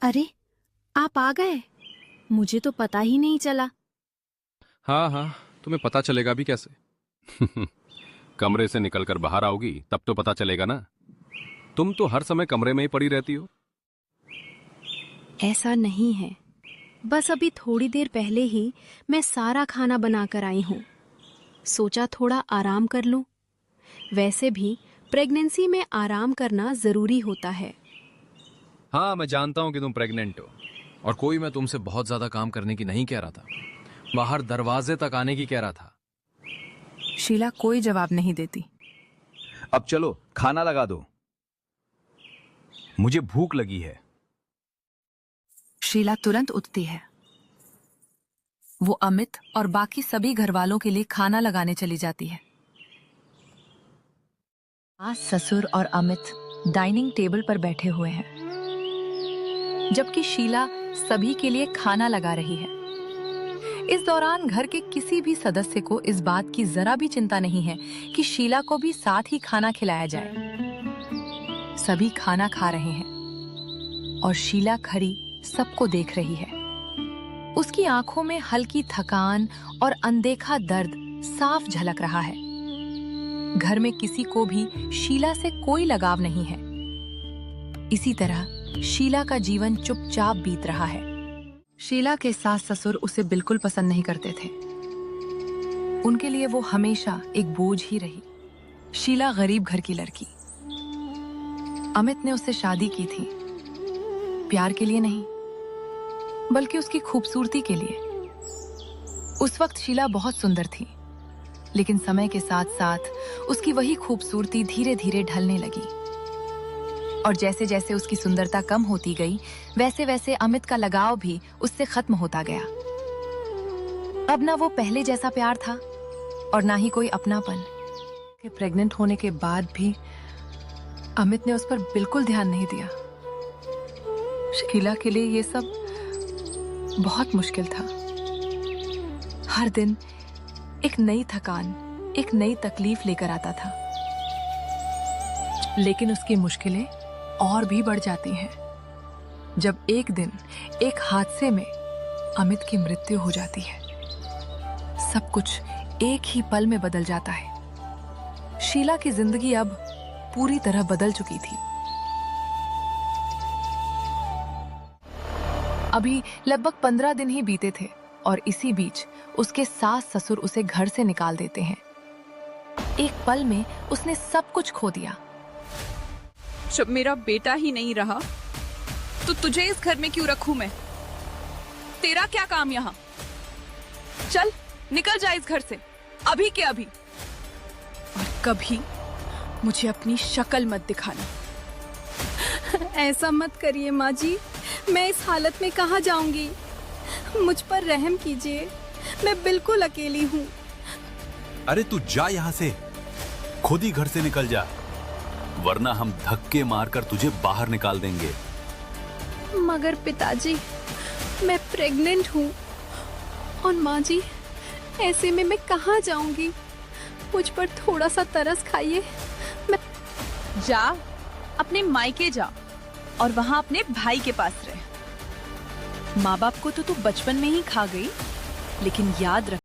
अरे, आप आ गए। मुझे तो पता ही नहीं चला। हाँ हाँ, तुम्हें पता चलेगा भी कैसे? कमरे से निकलकर बाहर आओगी तब तो पता चलेगा ना। तुम तो हर समय कमरे में ही पड़ी रहती हो। ऐसा नहीं है, बस अभी थोड़ी देर पहले ही मैं सारा खाना बनाकर आई हूँ। सोचा थोड़ा आराम कर लूँ। वैसे भी प्रेगनेंसी में आराम करना जरूरी होता है। हाँ, मैं जानता हूं कि तुम प्रेग्नेंट हो और कोई मैं तुमसे बहुत ज्यादा काम करने की नहीं कह रहा था, बाहर दरवाजे तक आने की कह रहा था। शीला कोई जवाब नहीं देती। अब चलो खाना लगा दो, मुझे भूख लगी है। शीला तुरंत उठती है। वो अमित और बाकी सभी घर वालों के लिए खाना लगाने चली जाती है। सास, ससुर और अमित डाइनिंग टेबल पर बैठे हुए हैं, जबकि शीला सभी के लिए खाना लगा रही है। इस दौरान घर के किसी भी सदस्य को इस बात की जरा भी चिंता नहीं है कि शीला को भी साथ ही खाना खिलाया जाए। सभी खाना खा रहे हैं और शीला खड़ी सबको देख रही है। उसकी आंखों में हल्की थकान और अनदेखा दर्द साफ झलक रहा है। घर में किसी को भी शीला से कोई लगाव नहीं है। इसी तरह शीला का जीवन चुपचाप बीत रहा है। शीला के सास ससुर उसे बिल्कुल पसंद नहीं करते थे। उनके लिए वो हमेशा एक बोझ ही रही। शीला गरीब घर की लड़की। अमित ने उससे शादी की थी, प्यार के लिए नहीं बल्कि उसकी खूबसूरती के लिए। उस वक्त शीला बहुत सुंदर थी, लेकिन समय के साथ साथ उसकी वही खूबसूरती धीरे धीरे ढलने लगी। और जैसे जैसे उसकी सुंदरता कम होती गई, वैसे वैसे अमित का लगाव भी उससे खत्म होता गया। अब ना वो पहले जैसा प्यार था और ना ही कोई अपनापन। प्रेग्नेंट होने के बाद भी अमित ने उस पर बिल्कुल ध्यान नहीं दिया। शीला के लिए ये सब बहुत मुश्किल था। हर दिन एक नई थकान, एक नई तकलीफ लेकर आता था। लेकिन उसकी मुश्किलें और भी बढ़ जाती हैं जब एक दिन एक हादसे में अमित की मृत्यु हो जाती है। सब कुछ एक ही पल में बदल जाता है। शीला की जिंदगी अब पूरी तरह बदल चुकी थी। अभी लगभग 15 दिन ही बीते थे और इसी बीच उसके सास ससुर उसे घर से निकाल देते हैं। एक पल में उसने सब कुछ खो दिया। जब मेरा बेटा ही नहीं रहा तो तुझे इस घर में क्यों रखूं मैं? तेरा क्या काम यहाँ? चल निकल जा इस घर से, अभी के अभी। और कभी मुझे अपनी शक्ल मत दिखाना। ऐसा मत करिए माँ जी, मैं इस हालत में कहाँ जाऊंगी? मुझ पर रहम कीजिए, मैं बिल्कुल अकेली हूँ। अरे तू जा यहाँ से, खुद ही घर से निकल जा, वरना हम धक्के मारकर तुझे बाहर निकाल देंगे। मगर पिताजी, मैं प्रेग्नेंट हूँ और माँ जी, ऐसे में मैं कहाँ जाऊंगी? मुझ पर थोड़ा सा तरस खाइए। मैं जा, अपने मायके जा और वहां अपने भाई के पास रह। माँ बाप को तो तू बचपन में ही खा गई, लेकिन याद रख